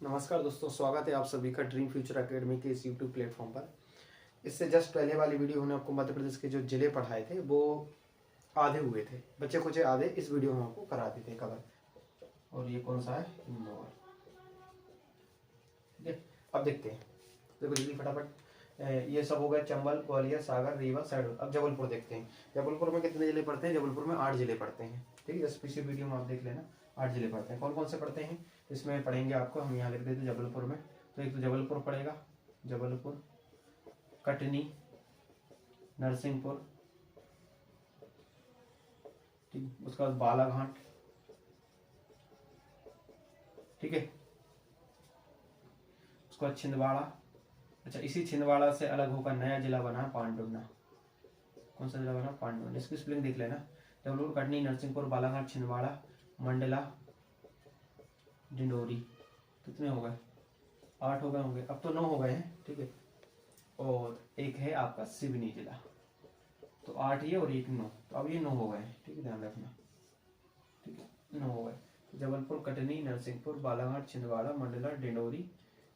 नमस्कार दोस्तों, स्वागत है आप सभी का ड्रीम फ्यूचर एकेडमी के इस यूट्यूब प्लेटफॉर्म पर। इससे जस्ट पहले वाली वीडियो में आपको मध्य प्रदेश के जो जिले पढ़ाए थे वो आधे हुए थे, बच्चे कुछ आधे इस वीडियो में आपको करा देते हैं कवर। और ये कौन सा है? इंदौर। ठीक है, अब देखते हैं। देखो जल्दी फटाफट। ये सब हो गया चंबल, ग्वालियर, सागर, रीवा, शहडोल। अब जबलपुर देखते हैं। जबलपुर में कितने जिले पढ़ते हैं? जबलपुर में 8 जिले पढ़ते हैं। ठीक है, जस्ट पिछले वीडियो में आप देख लेना। 8 जिले पढ़ते हैं। कौन कौन से पढ़ते हैं इसमें पढ़ेंगे आपको, हम यहाँ लिख देते जबलपुर में। तो एक तो जबलपुर पड़ेगा, जबलपुर, कटनी, नरसिंहपुर, ठीक, उसके बाद बालाघाट। ठीक है, उसके बाद छिंदवाड़ा। अच्छा, इसी छिंदवाड़ा से अलग होकर नया जिला बना पांडुना। कौन सा जिला बना? पांडुना। इसकी स्पेलिंग देख लेना। जबलपुर, कटनी, नरसिंहपुर, बालाघाट, छिंदवाड़ा, मंडला, डिंडोरी। कितने हो गए? 8 हो गए होंगे, अब तो 9 हो गए हैं। ठीक है, और एक है आपका सिवनी जिला। तो 8 ये और एक 9, तो अब ये 9 हो गए हैं। ठीक है, ध्यान रखना। ठीक है, 9 हो गए। तो जबलपुर, कटनी, नरसिंहपुर, बालाघाट, छिंदवाड़ा, मंडला, डिंडोरी,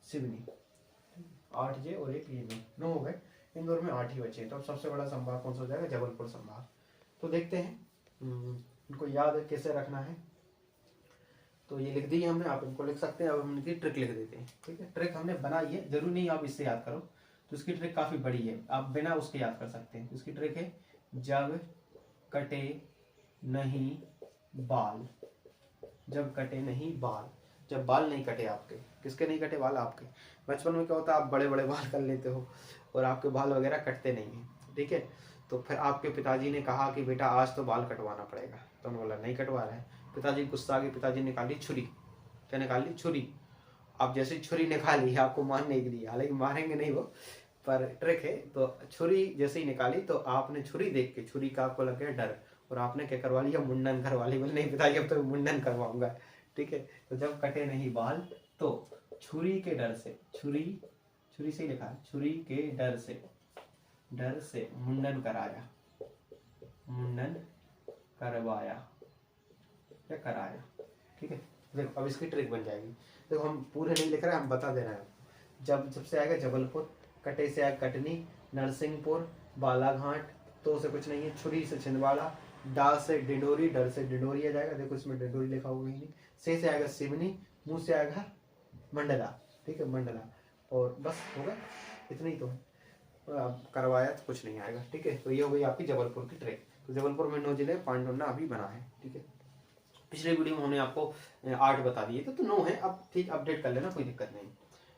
सिवनी। 8 जे और एक ये 9 हो गए। इंदौर में 8 ही बचे हैं। तो अब सबसे बड़ा संभाग कौन सा हो जाएगा? जबलपुर संभाग। तो देखते हैं इनको याद कैसे रखना है। तो ये लिख दी हमने, आप इनको लिख सकते हैं। अब हम इनकी ट्रिक लिख देते हैं। ठीक है, ट्रिक हमने बनाई है, जरूरी नहीं आप इससे याद करो। तो इसकी ट्रिक काफी बड़ी है, आप बिना उसके याद कर सकते हैं। तो इसकी ट्रिक है जब कटे नहीं बाल। जब कटे नहीं बाल, जब बाल नहीं कटे आपके। किसके नहीं कटे? बाल आपके। बचपन में क्या होता है, आप बड़े बड़े बाल कर लेते हो और आपके बाल वगैरह कटते नहीं है। ठीक है, तो फिर आपके पिताजी ने कहा कि बेटा आज तो बाल कटवाना पड़ेगा। तो उन्होंने बोला नहीं कटवा रहे हैं। पिताजी गुस्सा आ गए, पिताजी ने निकाली छुरी। क्या निकाली? छुरी। अब जैसे छुरी निकाली, आपको मारने के लिए, हालांकि मारेंगे नहीं वो, पर ट्रिक है। तो छुरी जैसे ही निकाली तो आपने छुरी देख के, छुरी का आपको लग गया डर, और आपने क्या करवा लिया? मुंडन करवा लिया। बोले नहीं पिताजी अब तो मुंडन करवाऊंगा। ठीक है, तो जब कटे नहीं बाल तो छुरी के डर से, छुरी, छुरी से लिखा है, छुरी के डर से मुंडन कराया, मुंडन करवाया या कराया। ठीक है, देखो अब इसकी ट्रिक बन जाएगी। देखो हम पूरे नहीं लिख रहे, हम बता दे रहे हैं। जब से आएगा जबलपुर, कटे से आएगा कटनी, नरसिंहपुर, बालाघाट, तो से कुछ नहीं है, छुरी से छिंदवाड़ा, डा से डिंडोरी, डर से डिंडोरी आ जाएगा। देखो इसमें डिंडोरी लिखा हुआ ही नहीं। से आएगा सिवनी, मुंह से आएगा मंडला। ठीक है, मंडला। और बस हो गया, इतना ही तो है। करवाया तो कुछ नहीं आएगा। ठीक है, तो ये हो गई आपकी जबलपुर की ट्रिक। तो जबलपुर में 9 जिले, पांडुना अभी बना है। ठीक है, पिछले वीडियो में हमने आपको 8 बता दिए थे, तो 9 है। अब ठीक अपडेट कर लेना, कोई दिक्कत नहीं।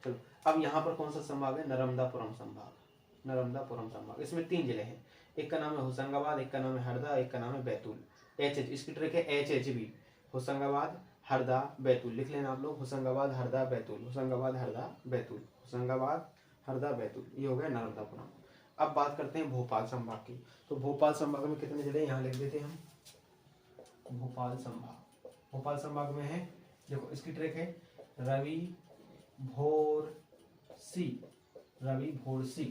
चलो, अब यहाँ पर कौन सा संभाग है? नर्मदापुरम संभाग। नर्मदापुरम संभाग, इसमें 3 जिले हैं। एक का नाम है होशंगाबाद, एक का नाम है हरदा, एक का नाम है बैतूल। एच एच, इसकी ट्रिक है HHB। होशंगाबाद, हरदा, बैतूल। लिख लेना आप लोग, होशंगाबाद, हरदा, बैतूल, होशंगाबाद, हरदा, बैतूल, होशंगाबाद, हरदा, बैतूल। ये हो गया नर्मदापुरम। अब बात करते हैं भोपाल संभाग की। तो भोपाल संभाग में कितने जिले? यहाँ लिख देते हैं हम, भोपाल संभाग। भोपाल संभाग में है, देखो इसकी ट्रिक है रवि भोर सी। रवि भोर सी।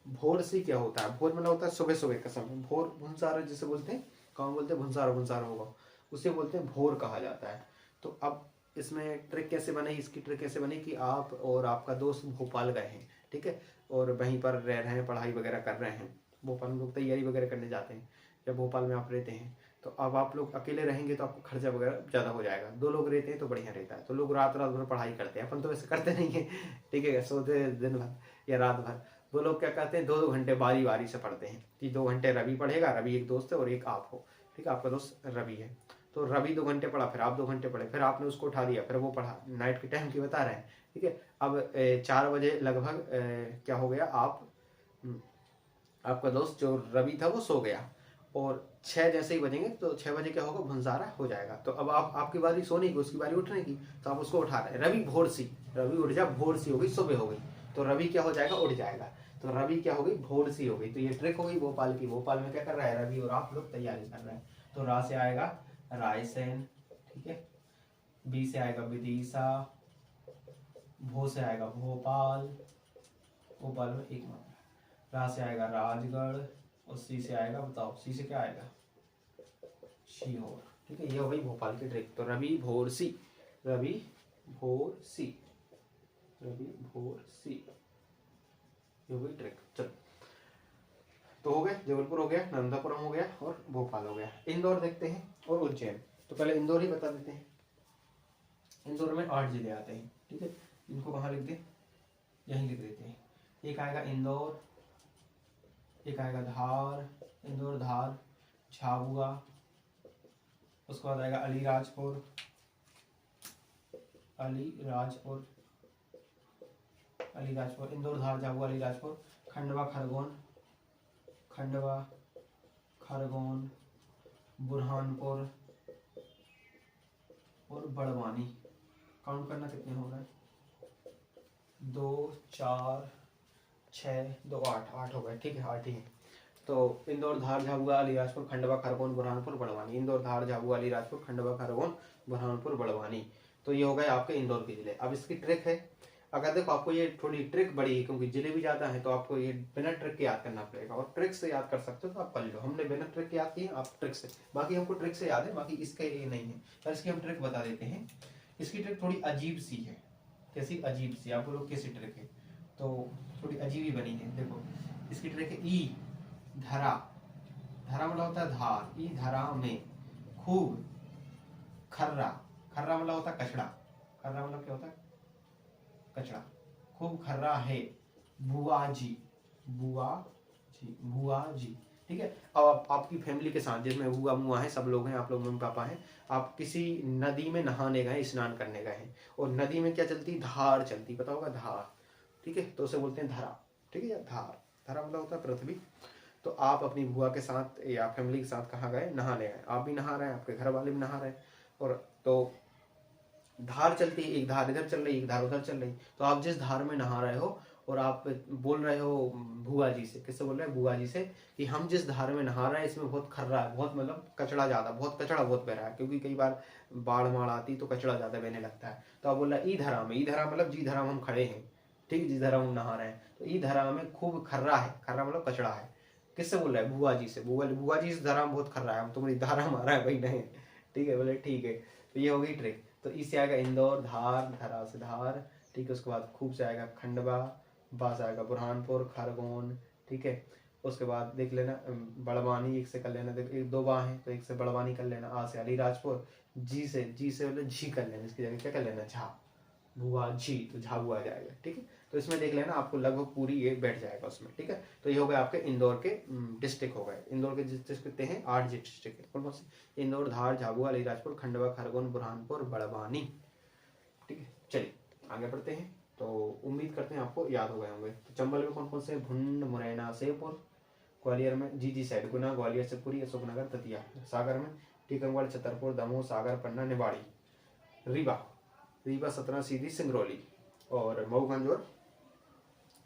भोर सी क्या होता है? भोर मतलब होता है सुबह सुबह का समय। भोर भुंसारा जिसे बोलते हैं, कौन बोलते हैं? भुंसारा, भुंसारा होगा, उसे बोलते हैं भोर कहा जाता है। तो अब इसमें ट्रिक कैसे बने? इसकी ट्रिक कैसे बनी कि आप और आपका दोस्त भोपाल गए हैं। ठीक है, और वहीं पर रह रहे हैं, पढ़ाई वगैरह कर रहे हैं। भोपाल में लोग तैयारी वगैरह करने जाते हैं। जब भोपाल में आप रहते हैं तो अब आप लोग अकेले रहेंगे तो आपको खर्चा वगैरह ज़्यादा हो जाएगा। 2 लोग रहते हैं तो बढ़िया रहता है। तो लोग रात रात भर पढ़ाई करते हैं, अपन तो वैसे करते नहीं है। ठीक है, सोते दिन भर या रात भर। वो लोग क्या करते हैं, 2-2 घंटे बारी बारी से पढ़ते हैं कि 2 घंटे रवि पढ़ेगा, रवि एक दोस्त है और एक आप हो। ठीक है, आपका दोस्त रवि है, तो रवि 2 घंटे पढ़ा, फिर आप 2 घंटे पढ़े, फिर आपने उसको उठा दिया, फिर वो पढ़ा। नाइट के टाइम की बता रहे हैं। ठीक है, अब 4 बजे लगभग क्या हो गया, आपका दोस्त जो रवि था वो सो गया, और 6 जैसे ही बजेंगे तो 6 बजे क्या होगा, भुंसारा हो जाएगा। तो अब आपकी बारी सोने की, उसकी बारी उठने की, तो आप उसको उठा रहे हैं। रवि भोर सी, रवि उठ जा, भोर सी हो गई, सुबह हो गई, तो रवि क्या हो जाएगा, उठ जाएगा। तो रवि क्या हो गई, भोर सी हो गई। तो ये ट्रिक हो गई भोपाल की। भोपाल में क्या कर रहा है रवि और आप लोग तैयारी कर रहे हैं। तो रा से आएगा रायसेन। ठीक है, बी से आएगा विदिशा, भो से आएगा भोपाल, भोपाल में एक मात्रा। रा से आएगा राजगढ़, और सी से आएगा, बताओ सी से क्या आएगा, सीहोर। ठीक है, ये हो गई भोपाल की ट्रिक। तो रवि भोर सी, रवि भोर सी। रवि भोर सी, ये हो गई ट्रिक। चलो तो हो गए, जबलपुर हो गया, नंदापुरम हो गया और भोपाल हो गया। इंदौर देखते हैं और उज्जैन। तो पहले इंदौर ही बता देते हैं। इंदौर में 8 जिले आते हैं, ठीक है। इनको कहाँ लिख दे, यहीं लिख देते हैं। एक आएगा इंदौर, एक आएगा धार, इंदौर धार, झाबुआ, उसके बाद आएगा अलीराजपुर, अलीराजपुर, अलीराजपुर, इंदौर धार झाबुआ अलीराजपुर, खंडवा खरगोन, खंडवा खरगोन, बुरहानपुर और बड़वानी। काउंट करना कितने हो रहा है, 2 4 6 2 8, 8 हो गए, ठीक है, 8 ही है। तो इंदौर धार झाबुआ अलीराजपुर खंडवा खरगोन बुरहानपुर बड़वानी, इंदौर धार झाबुआ अलीराजपुर खंडवा खरगोन बुरहानपुर बड़वानी। तो ये हो गए आपके इंदौर के जिले। अब इसकी ट्रिक है, अगर देखो आपको ये थोड़ी ट्रिक बड़ी है क्योंकि जिले भी ज्यादा है, तो आपको ये बिना ट्रिक के याद करना पड़ेगा, और ट्रिक से याद कर सकते हो तो आप कर लो। हमने बिना ट्रिक के याद किए, आप ट्रिक से, बाकी हमको ट्रिक से याद है, बाकी इसके ये नहीं है, पर इसकी हम ट्रिक बता देते हैं। इसकी ट्रिक थोड़ी अजीब सी है। कैसी अजीब सी, आप बोलो कैसी ट्रिक है, तो थोड़ी अजीब ही बनी है। देखो इसकी ट्रिक है, ई धरा, धरा मतलब होता है धार, ई धरा में खूब खर्रा, खर्रा मतलब होता है कचड़ा, खर्रा मतलब क्या होता है, कचड़ा, खूब खर्रा है बुआ जी, बुआ जी, बुआ जी, ठीक है। अब आपकी फैमिली के साथ, जिसमें बुआ मुआ है, सब लोग हैं, आप लोग मम्मी पापा हैं, आप किसी नदी में नहाने गए, स्नान करने गए हैं, और नदी में क्या चलती, धार चलती, पता होगा धार, ठीक है, तो उसे बोलते हैं धरा, ठीक है, या धार, धरा मतलब होता है पृथ्वी। तो आप अपनी बुआ के साथ या फैमिली के साथ कहाँ गए, नहाने गए, आप भी नहा रहे हैं, आपके घर वाले भी नहा रहे हैं, और तो धार चलती है, एक धार इधर चल रही, एक धार उधर चल रही, तो आप जिस धार में नहा रहे हो और आप बोल रहे हो बुआ जी से, किससे बोल रहे हैं, बुआ जी से, कि हम जिस धार में नहा रहे हैं इसमें बहुत खर्रा है, बहुत मतलब कचड़ा ज्यादा, बहुत कचड़ा बहुत बह रहा है, क्योंकि कई बार बाढ़ माड़ आती तो कचड़ा ज्यादा बहने लगता है। तो आप बोल रहे ई धरा में, ई धरा मतलब जी धरा में हम खड़े हैं, ठीक, जिस धरा में हम नहा रहे हैं, तो ई धरा में खूब खर्रा है, खर्रा मतलब कचड़ा है, किससे बोल रहा है, बुआ जी से, बुआ जी इस धारा में बहुत खर्रा है, हम तुम्हारी धारा मारा है भाई, नहीं, ठीक है, बोले ठीक है। तो ये हो गई ट्रिक। तो इससे आएगा इंदौर, धार, धरा से धार, ठीक है, उसके बाद खूब से आएगा खंडवा, बा से आएगा बुरहानपुर, खरगोन, ठीक है, उसके बाद देख लेना बड़वानी, एक से कर लेना, देख एक 2 बा है तो एक से बड़वानी कर लेना, आ से अलीराजपुर, जी से मतलब झी कर लेना, इसकी जगह क्या कर लेना, झा, भुआ झी, तो झाबुआ आ जाएगा, ठीक है। तो इसमें देख लेना आपको लगभग पूरी ये बैठ जाएगा उसमें, ठीक है। तो ये हो गए आपके इंदौर के डिस्ट्रिक्ट हो गए। इंदौर के डिस्ट्रिक्ट कितने हैं, 8 डिस्ट्रिक्ट है, कौन कौन से, इंदौर धार झाबुआ अलीराजपुर खंडवा खरगोन बुरहानपुर बड़वानी, ठीक है। चलिए आगे बढ़ते हैं। तो उम्मीद करते हैं आपको याद हो गए होंगे। तो चंबल में कौन कौन से, भुंड मुरैना सेपुर, ग्वालियर में जी साइड गुना, ग्वालियर से पुरी, अशोकनगर दतिया, सागर में टीकमगढ़ छतरपुर दमोह सागर पन्ना निवाड़ी, रीवा, रीवा सतना सीधी सिंगरौली, और मऊगंज और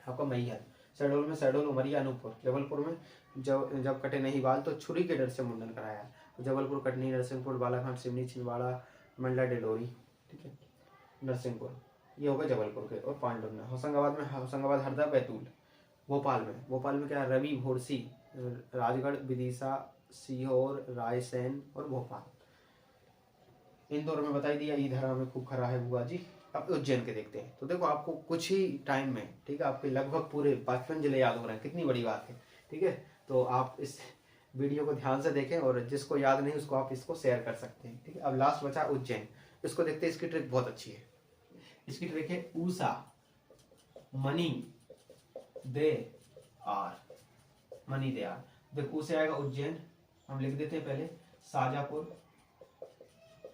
आपका मैहर, शहडोल में शहडोल उमरिया अनूपपुर, जबलपुर में जब कटे नहीं बाल तो छुरी के डर से मुंडन कराया, जबलपुर कटनी नरसिंहपुर बालाघाट सिवनी छिंदवाड़ा मंडला डेलोरी, ठीक है, नरसिंहपुर, ये होगा जबलपुर के, और 5 डोना। होशंगाबाद में होशंगाबाद हरदा बैतूल, भोपाल में क्या है, रवि भोरसी, राजगढ़ विदिशा सीहोर रायसेन और भोपाल। इंदौर में बताई दिया, ईधरा में खूब खरा है बुआ जी। अब उज्जैन के देखते हैं। तो देखो आपको कुछ ही टाइम में, ठीक है, आपके लगभग पूरे 55 जिले याद हो रहे हैं, कितनी बड़ी बात है, ठीक है। तो आप इस वीडियो को ध्यान से देखें, और जिसको याद नहीं उसको आप इसको शेयर कर सकते हैं, ठीक है। अब लास्ट बचा उज्जैन, इसको देखते हैं। इसकी ट्रिक बहुत अच्छी है। इसकी ट्रिक है Usha money they are, money they are. देखो ऊ से आएगा उज्जैन, हम लिख देते हैं पहले, शाजापुर,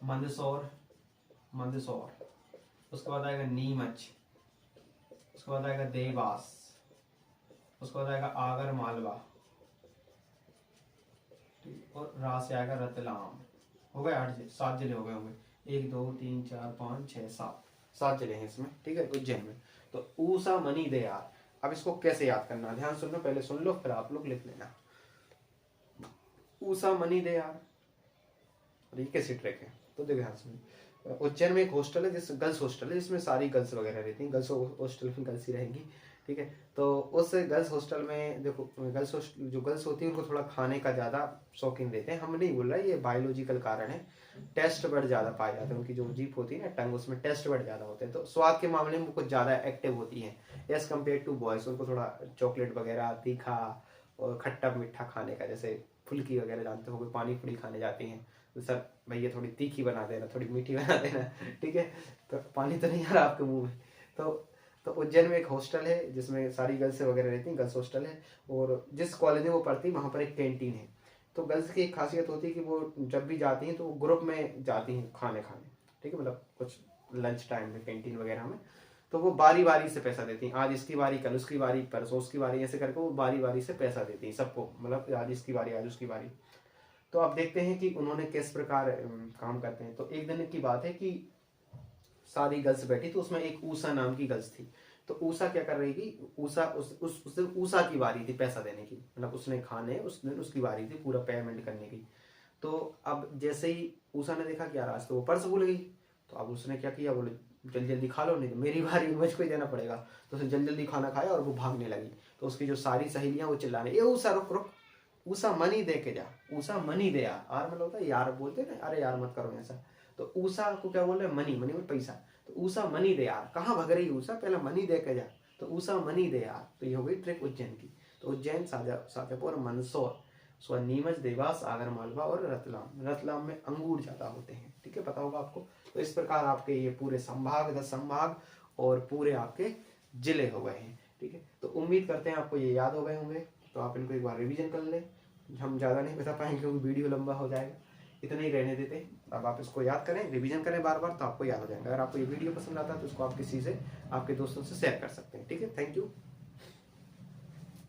मंदसौर, उसके बाद आएगा नीमच, उसके बाद आएगा देवास, उसके बाद आएगा आगर मालवा, और रा से आएगा रतलाम। हो गए 7 जिले हो गए होंगे, 1 2 3 4 5 6 7 जिले हैं इसमें, ठीक है, उज्जैन में। तो ऊषा मनी दे यार। अब इसको कैसे याद करना, ध्यान सुन लो, पहले सुन लो फिर आप लोग लिख लेना। ऊषा मनी दे यार, ये कैसी ट्रिक है, तो देखो ध्यान सुनो। उज्जैन में एक हॉस्टल है, जिस गर्ल्स हॉस्टल है, जिसमें सारी गर्ल्स वगैरह रहती हैं, गर्ल्स हॉस्टल में गर्ल्स ही रहेंगी, ठीक है। तो उस गर्ल्स हॉस्टल में देखो, गर्ल्स हॉस्टल जो गर्ल्स होती है उनको थोड़ा खाने का ज़्यादा शौकीन रहते हैं। हम नहीं बोल रहे, ये बायोलॉजिकल कारण है। टेस्ट बड ज़्यादा पाए जाते हैं, उनकी जो जीभ होती है ना टंग, उसमें टेस्ट बड ज़्यादा होते हैं, तो स्वाद के मामले में वो कुछ ज़्यादा एक्टिव होती हैं एज कम्पेयर टू बॉयज़। उनको थोड़ा चॉकलेट वगैरह, तीखा और खट्टा मीठा खाने का, जैसे फुल्की वगैरह जानते हो, पानी पूरी खाने जाती हैं तो सर भैया थोड़ी तीखी बना देना, थोड़ी मीठी बना देना, ठीक है। तो पानी तो नहीं आ रहा आपके मुंह में। तो उज्जैन में एक हॉस्टल है जिसमें सारी गर्ल्स वगैरह रहती हैं, गर्ल्स हॉस्टल है। और जिस कॉलेज में वो पढ़ती है वहाँ पर एक कैंटीन है। तो गर्ल्स की एक खासियत होती है कि वो जब भी जाती हैं तो वो ग्रुप में जाती हैं खाने खाने, ठीक है, मतलब कुछ लंच टाइम में कैंटीन वगैरह में। तो वो बारी बारी से पैसा देती हैं, आज इसकी बारी, कल उसकी बारी, परसों उसकी बारी, ऐसे करके वो बारी बारी से पैसा देती हैं सबको, मतलब आज इसकी बारी, आज उसकी बारी। तो आप देखते हैं कि उन्होंने किस प्रकार काम करते हैं। तो एक दिन की बात है कि सारी गर्ल्स बैठी, तो उसमें एक ऊषा नाम की गर्ल्स थी। तो ऊषा क्या कर रही थी, ऊषा उस दिन ऊषा की बारी थी पैसा देने की, मतलब उसने खाने, उस दिन उसकी बारी थी पूरा पेमेंट करने की। तो अब जैसे ही ऊषा ने देखा कि यार आज तो वो पर्स भूल गई, तो अब उसने क्या किया, बोले जल्दी जल्दी खा लो, नहीं तो मेरी बारी, मुझको ही देना पड़ेगा। तो उसने जल्दी जल्दी खाना खाया और वो भागने लगी। तो उसकी जो सारी सहेलियां वो चिल्लाने, ये ऊषा रुक रुक, ऊषा मनी दे के जा, ऊषा मनी दे यार। आर मतलब होता है यार, बोलते ना, अरे यार मत करो ऐसा। तो ऊषा को क्या बोल रहे, मनी, मनी में पैसा। तो ऊषा मनी दे यार, कहाँ भग रही ऊषा, पहले मनी दे के जा। तो ऊषा मनी दे यार। तो ये हो गई ट्रिक उज्जैन की। तो उज्जैन, शाजापुर, मंदसौर, नीमच, देवास, आगर मालवा और रतलाम। रतलाम में अंगूर ज्यादा होते हैं, ठीक है, पता होगा आपको। तो इस प्रकार आपके ये पूरे संभाग, 10 संभाग और पूरे आपके जिले हो गए हैं, ठीक है। तो उम्मीद करते हैं आपको ये याद हो गए होंगे। तो आप इनको एक बार रिवीजन कर लें, हम ज़्यादा नहीं बता पाएंगे क्योंकि वीडियो लंबा हो जाएगा, इतना ही रहने देते हैं। अब आप इसको याद करें, रिवीजन करें बार बार, तो आपको याद हो जाएगा। अगर आपको ये वीडियो पसंद आता है तो इसको आप किसी से, आपके दोस्तों से शेयर कर सकते हैं, ठीक है। Thank you.